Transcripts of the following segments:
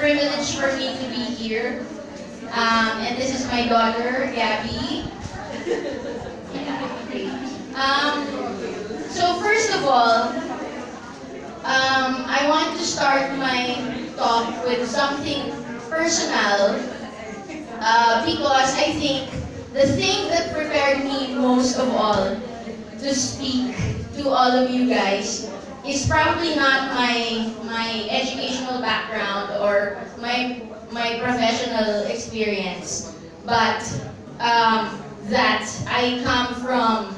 privilege for me to be here. And this is my daughter, Gabby. So first of all, I want to start my talk with something personal because I think the thing that prepared me most of all to speak to all of you guys is probably not my educational background or my professional experience, but that I come from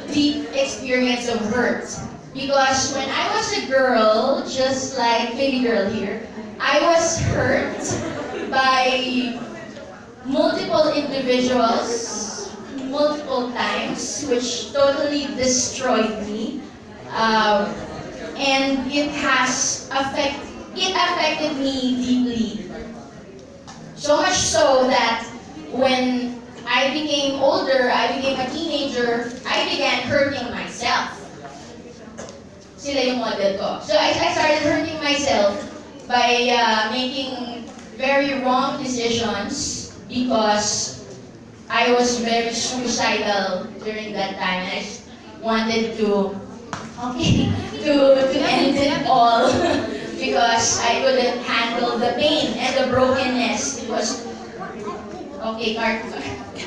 deep experience of hurt. Because when I was a girl, just like baby girl here, I was hurt by multiple individuals, multiple times, which totally destroyed me. And it affected me deeply. So much so that when I became older, I became a teenager, I began hurting myself. Sila yung model ko. So I started hurting myself by making very wrong decisions because I was very suicidal during that time. I just wanted to end it all because I couldn't handle the pain and the brokenness. It was okay,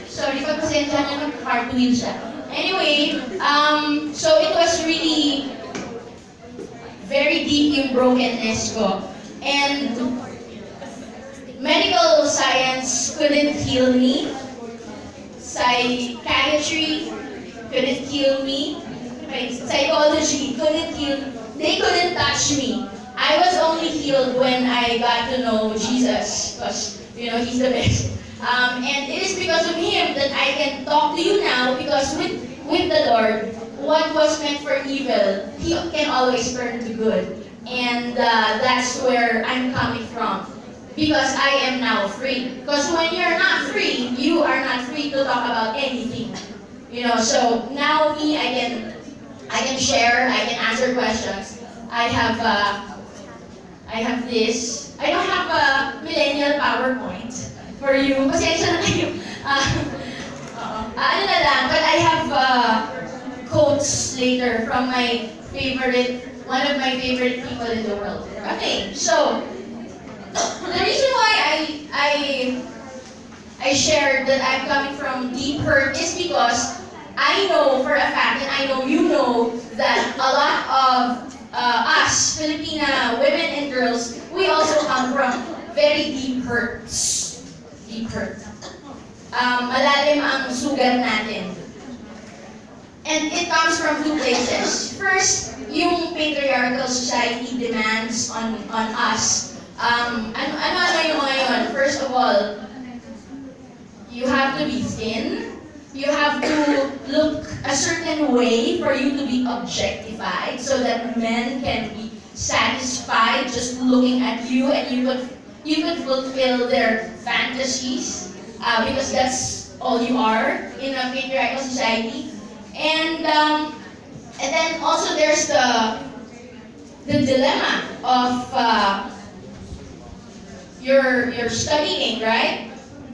sorry, pagpasensya niyo, nag-cartwheel siya. Anyway, so it was really very deep yung brokenness ko. And medical science couldn't heal me. Psychiatry couldn't heal me. Psychology couldn't heal me. They couldn't touch me. I was only healed when I got to know Jesus, because, you know, He's the best. And it is because of Him that I can talk to you now, because with the Lord, what was meant for evil, He can always turn to good. And that's where I'm coming from. Because I am now free. Because when you're not free, you are not free to talk about anything. You know, so now me, I can share, I can answer questions. I have this. I don't have a millennial PowerPoint for you. Pasensya na kayo. Ano na lang, but I have quotes later from one of my favorite people in the world. Okay, so the reason why I shared that I'm coming from deep hurt is because I know for a fact, and I know you know, that a lot of us, Filipina women and girls, we also come from very deep hurts. Deep hurt. Malalim ang sugat natin. And it comes from two places. First, yung patriarchal society demands on us. Ano yung mga yun? First of all, you have to be thin. You have to look a certain way for you to be objectified so that men can be satisfied just looking at you, and you could fulfill their fantasies because that's all you are in a patriarchal society. And then also there's the dilemma of you're studying, right?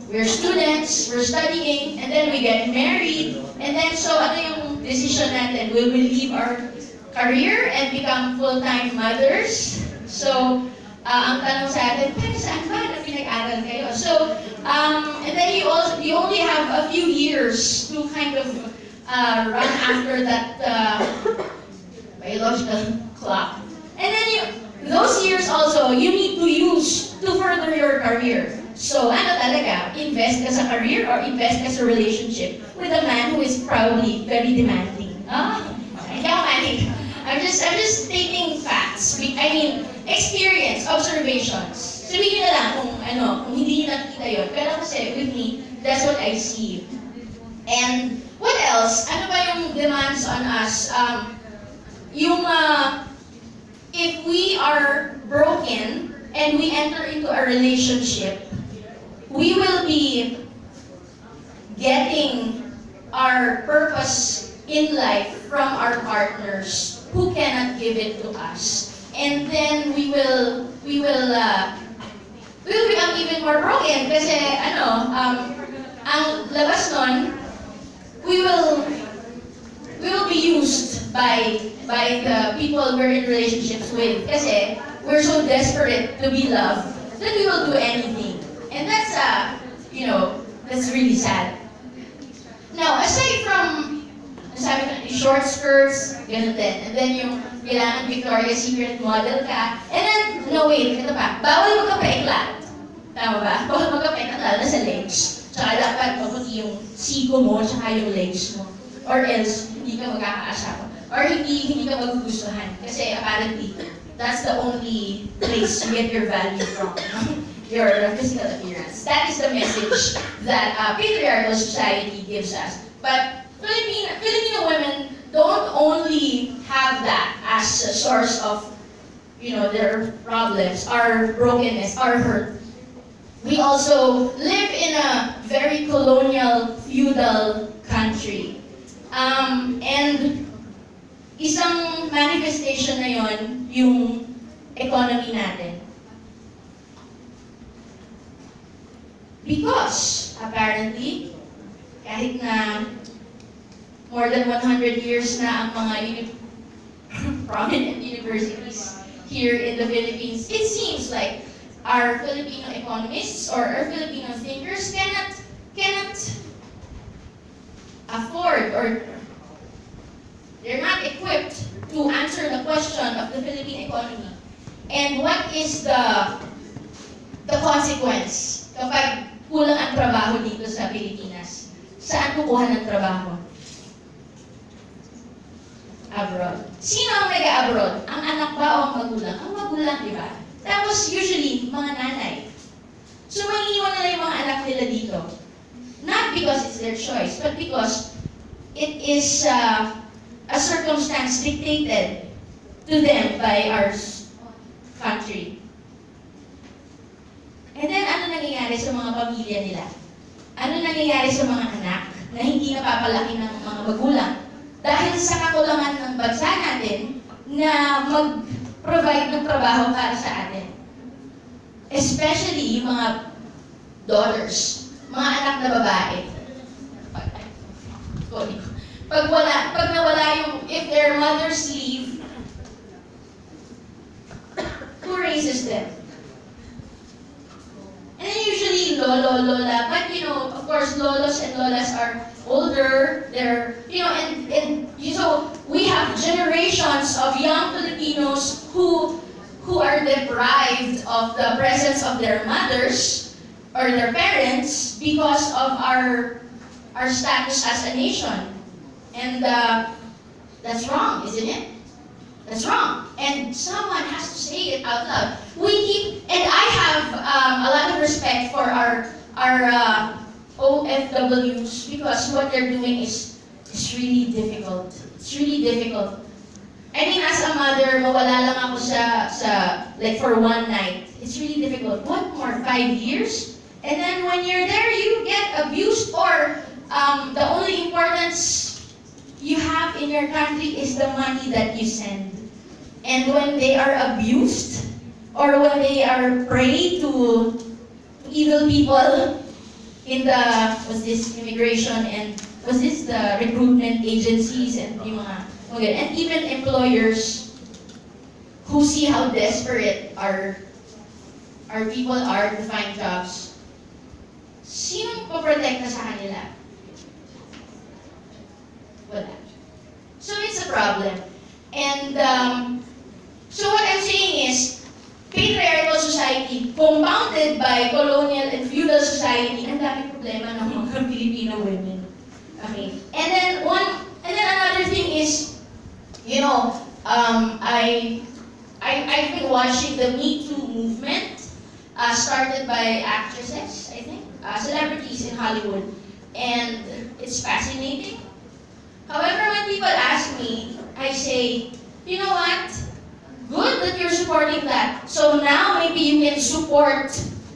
We're students, we're studying, and then we get married, and then so ano yung decision natin? Will we leave our career and become full-time mothers? So ang tanong sa atin, pero saan ba na pinag-aral kayo? So and then you only have a few years to kind of run after that biological clock. And then those years also, you need to use to further your career. So ano talaga, invest ka sa career or invest ka sa relationship with a man who is probably very demanding. Hindi ako panic. I'm just stating facts. I mean, experience, observations. Sabihin na lang kung hindi nyo nakikita yun. Pero kasi with me, that's what I see. And what else? Ano ba yung demands on us? If we are broken and we enter into a relationship, we will be getting our purpose in life from our partners who cannot give it to us. and then we will become even more broken kasi ang labas nun, we will be used by the people we're in relationships with kasi we're so desperate to be loved that we will do anything. And that's that's really sad. Now, aside from sabi ko, short skirts, ganun din. And then yung kailangan Victoria's Secret model ka. And then, no wait, ito pa, bawal magkapaiklat. Tama ba? Bawal magkapaiklat lalo sa legs. Tsaka dapat maputi yung siko mo, tsaka yung legs mo. Or else, hindi ka magkakaasawa. Or hindi ka magugustuhan. Kasi apparently, that's the only place you get your value from. Your physical appearance. That is the message that patriarchal society gives us. But Filipino women don't only have that as a source of, their problems, our brokenness, our hurt. We also live in a very colonial, feudal country. And isang manifestation na yon yung economy natin. Because, apparently, kahit na more than 100 years na ang mga prominent universities here in the Philippines, it seems like our Filipino economists or our Filipino thinkers cannot afford or they're not equipped to answer the question of the Philippine economy. And what is the consequence kapag kulang ang trabaho dito sa Pilipinas? Saan kukuha ng trabaho? Abroad. Sino ang nag-abroad? Ang anak ba o ang magulang? Ang magulang, di ba? Tapos usually, mga nanay. So maiiwan nila yung mga anak nila dito. Not because it's their choice, but because it is a circumstance dictated to them by our country. And then, ano nangyayari sa mga pamilya nila? Ano nangyayari sa mga anak na hindi napapalaki ng mga magulang? Dahil sa kakulangan ng bansa natin na mag-provide ng trabaho para sa atin. Especially yung mga daughters, mga anak na babae. Pag nawala yung, if their mothers leave, who raises them? And then usually lolo, lola, but of course lolos and lolas are older, they're, and so we have generations of young Filipinos who are deprived of the presence of their mothers or their parents because of our status as a nation. And that's wrong, isn't it? That's wrong. And someone has to say it out loud. And I have a lot of respect for our OFWs because what they're doing is really difficult. It's really difficult. I mean, as a mother, mawala lang ako like for one night. It's really difficult. What more, 5 years? And then when you're there, you get abused or the only importance you have in your country is the money that you send. And when they are abused, or when they are prey to evil people in the, immigration and the recruitment agencies and yung mga, and even employers who see how desperate our people are to find jobs, sinong poprotekta sa kanila? Wala. So it's a problem. And so what I'm saying is, patriarchal society, compounded by colonial and feudal society, ang dami problema ng mga Filipino women. Okay. And then another thing is, I've been watching the Me Too movement, started by actresses, I think, celebrities in Hollywood, and it's fascinating. However, when people ask me, I say, you know what? Good that you're supporting that. So now maybe you can support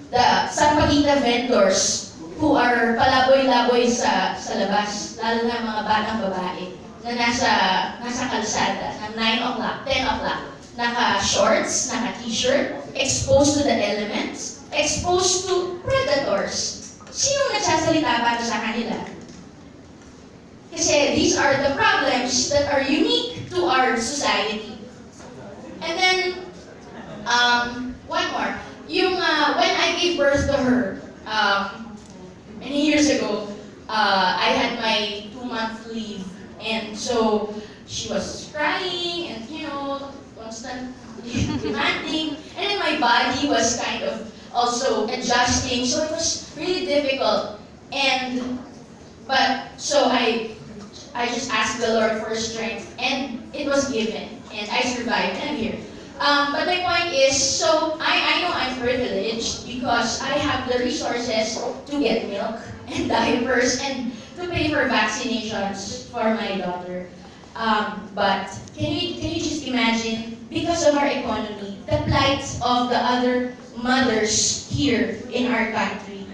the sampagita vendors who are palaboy-laboy sa labas, lalo na mga batang babae na nasa kalsada ng 9 o'clock, 10 o'clock. naka-shorts, naka-t-shirt, exposed to the elements, exposed to predators. Sinong nagsasalita para sa kanila? Kasi these are the problems that are unique to our society. And then, one more. When I gave birth to her, many years ago, I had my 2-month leave. And so, she was crying and, constantly demanding. And then my body was kind of also adjusting. So it was really difficult. So I just asked the Lord for strength, and it was given, and I survived, and I'm here. But my point is, so I know I'm privileged because I have the resources to get milk and diapers and to pay for vaccinations for my daughter. But can you just imagine, because of our economy, the plight of the other mothers here in our country?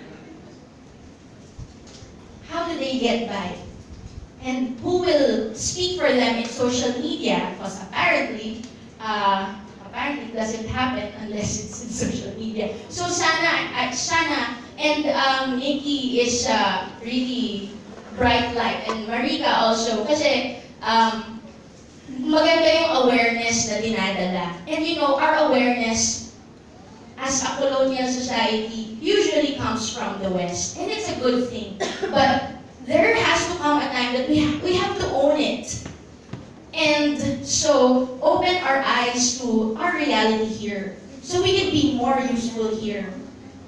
How do they get by? And who will speak for them in social media? Because apparently it doesn't happen unless it's in social media. So sana, and Nikki is really bright light, and Marika also, kasi maganda yung awareness na dinadala. And our awareness as a colonial society usually comes from the West, and it's a good thing. But there has to come a time that we have to own it. And so, open our eyes to our reality here, so we can be more useful here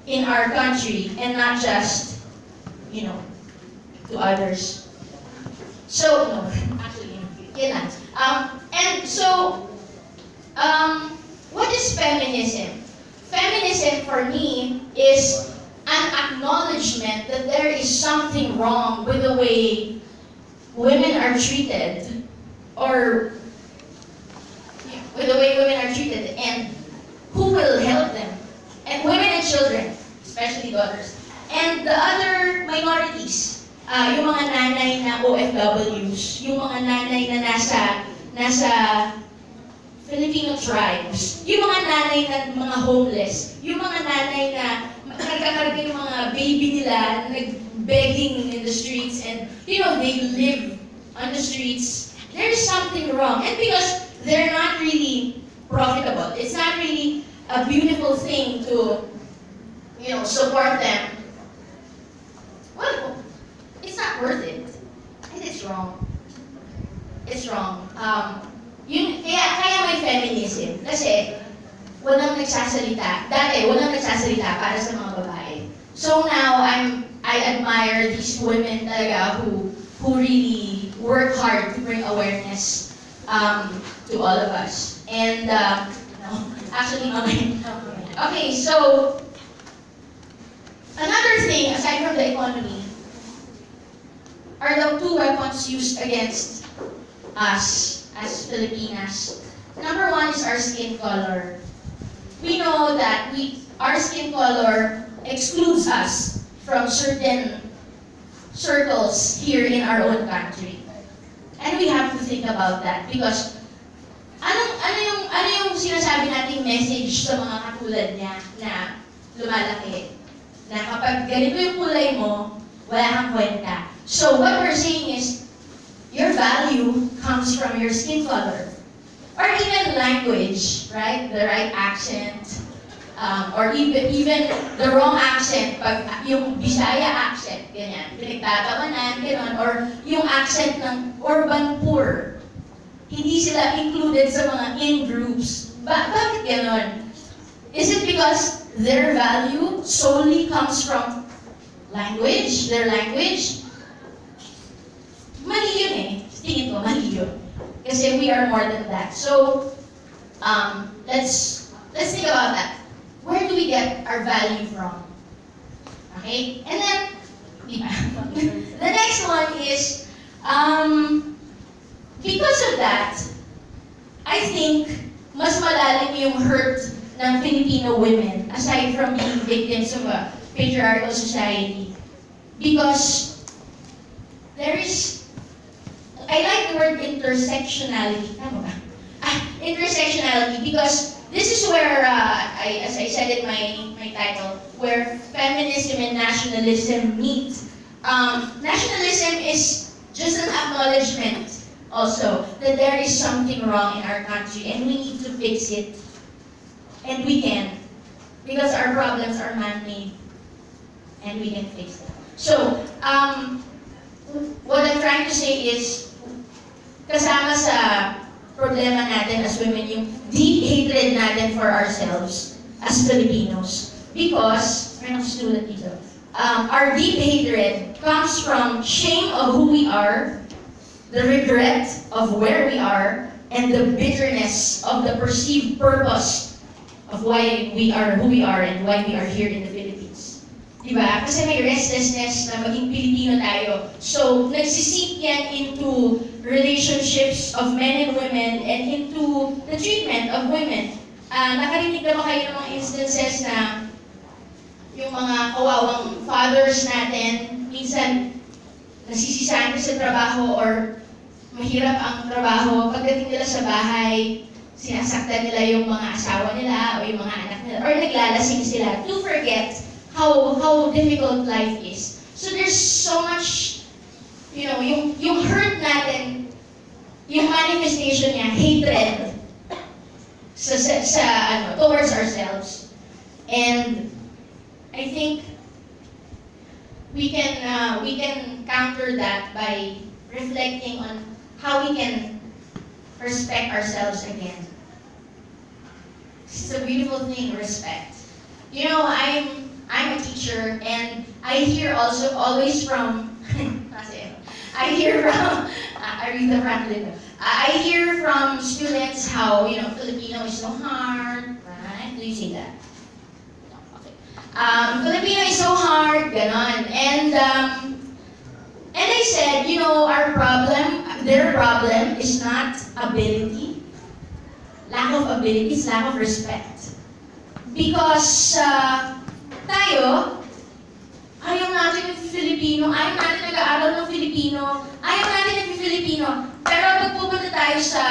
in our country, and not just, to others. So, no, actually, yun lang. And so, what is feminism? Feminism for me is an acknowledgement that there is something wrong with the way women are treated, or with the way women are treated, and who will help them, and women and children, especially daughters, and the other minorities, yung mga nanay na OFWs, yung mga nanay na nasa Filipino tribes, yung mga nanay na mga homeless, yung mga nanay na nagkakarga yung mga baby nila, nag-begging in the streets, and they live on the streets. There's something wrong. And because they're not really profitable, it's not really a beautiful thing to, support them. Well, it's not worth it. And it's wrong. It's wrong. Kaya may feminism. Kasi walang nagsasalita. Dati, walang nagsasalita para sa mga babae. So now, I admire these women talaga who really work hard to bring awareness to all of us. And, okay, so, another thing, aside from the economy, are the two weapons used against us as Filipinas. Number one is our skin color. We know that our skin color excludes us from certain circles here in our own country. And we have to think about that, because ano yung sinasabi nating message sa mga katulad niya na lumalaki, na kapag ganito yung kulay mo, wala kang kwenta. So what we're saying is, your value comes from your skin color. Or even language, right? The right accent, or even the wrong accent, pag yung Bisaya accent, ganyan, pinagtatawanan, gano'n, or yung accent ng urban poor, hindi sila included sa mga in-groups. Bakit gano'n? Is it because their value solely comes from language, their language? Mali yun eh. Tingin ko, mali yun. Kasi we are more than that. So, let's think about that. Where do we get our value from? Okay? And then, the next one is, because of that, I think mas malalim yung hurt ng Filipino women, aside from being victims of a patriarchal society. Because there is, I like the word intersectionality. Tama ba? intersectionality, because this is where, as I said in my title, where feminism and nationalism meet. Nationalism is just an acknowledgement also that there is something wrong in our country and we need to fix it. And we can, because our problems are man-made and we can fix them. So, what I'm trying to say is, kasama sa problema natin as women yung deep hatred natin for ourselves as Filipinos. Because, may student dito, our deep hatred comes from shame of who we are, the regret of where we are, and the bitterness of the perceived purpose of why we are who we are and why we are here in the Philippines. Diba? Kasi may restlessness na maging Pilipino tayo. So, nagsisip yan into relationships of men and women and into the treatment of women. Nakarinig na ba kayo ng mga instances na yung mga kawawang fathers natin, minsan nasisisahan sa trabaho or mahirap ang trabaho, pagdating nila sa bahay, sinasaktan nila yung mga asawa nila o yung mga anak nila, or naglalasing sila to forget how difficult life is. So there's so much, you know, yung hurt natin, yung manifestation niya, hatred towards ourselves. And I think we can counter that by reflecting on how we can respect ourselves again. It's a beautiful thing, respect. You know, I'm a teacher, and I hear also always from I hear from Aretha Franklin. I hear from students how, you know, Filipino is so hard, right? Do you see that? No, okay. Filipino is so hard, ganon. And I said, you know, their problem is not ability. Lack of ability is lack of respect. Because tayo, ayaw natin ng Filipino, ayaw natin nag-aaral ng Filipino, ayaw natin ng Filipino. Pero pag pupunta tayo sa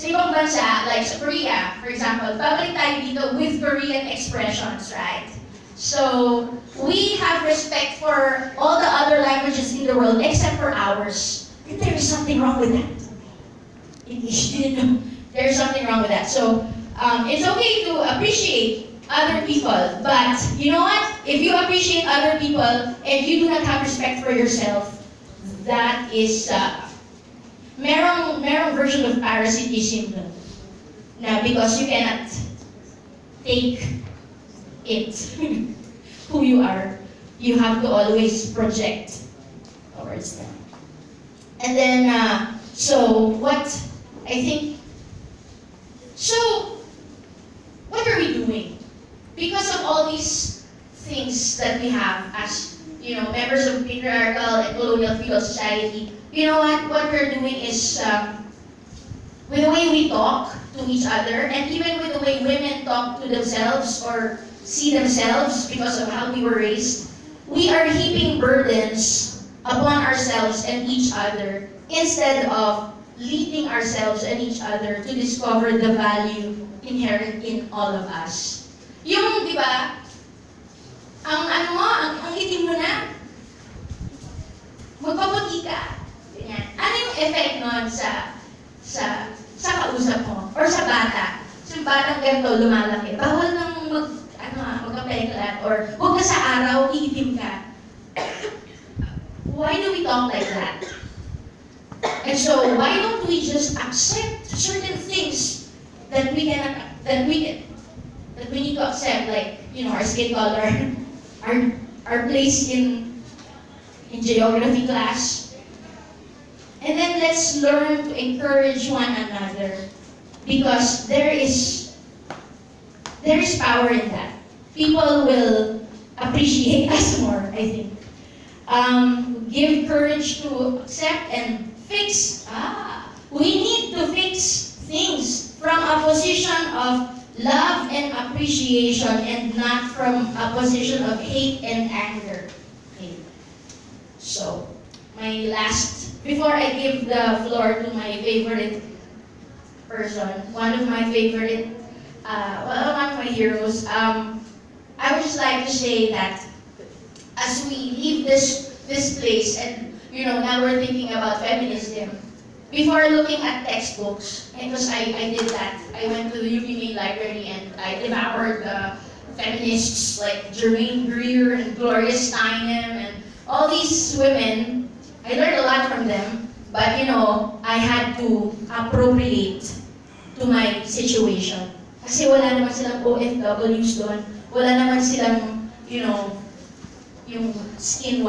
ibang bansa, like sa Korea, for example, babalik tayo dito with Korean expressions, right? So, we have respect for all the other languages in the world except for ours. And there is something wrong with that. There's something wrong with that. So, it's okay to appreciate other people, but you know what? If you appreciate other people and you do not have respect for yourself, that is merong version of parasitism na, because you cannot take it who you are. You have to always project towards them. And then so what are we doing? Because of all these things that we have as, you know, members of patriarchal and colonial feudal society, you know what we're doing is, with the way we talk to each other, and even with the way women talk to themselves or see themselves because of how we were raised, we are heaping burdens upon ourselves and each other instead of leading ourselves and each other to discover the value inherent in all of us. Yung, di ba, ang itim mo na, magpaputi ka. Ganyan. Ano yung effect nun sa kausap mo? Or sa bata? So yung batang ganito, lumalaki. Bawal nang magkapeklat, or huwag ka sa araw, iitim ka. Why do we talk like that? And so, why don't we just accept certain things that we need to accept, like, you know, our skin color, our place in geography class. And then let's learn to encourage one another, because there is power in that. People will appreciate us more, I think. Give courage to accept and fix. We need to fix things from a position of love and appreciation, and not from a position of hate and anger. Okay. So, before I give the floor to my favorite person, one of my favorite, one of my heroes. I would just like to say that as we leave this place, and now we're thinking about feminism. Before looking at textbooks, because I did that. I went to the UP Main Library and I devoured the feminists like Germaine Greer and Gloria Steinem and all these women. I learned a lot from them, but I had to appropriate to my situation. Kasi wala naman silang OFWs doon. Wala naman silang, yung skin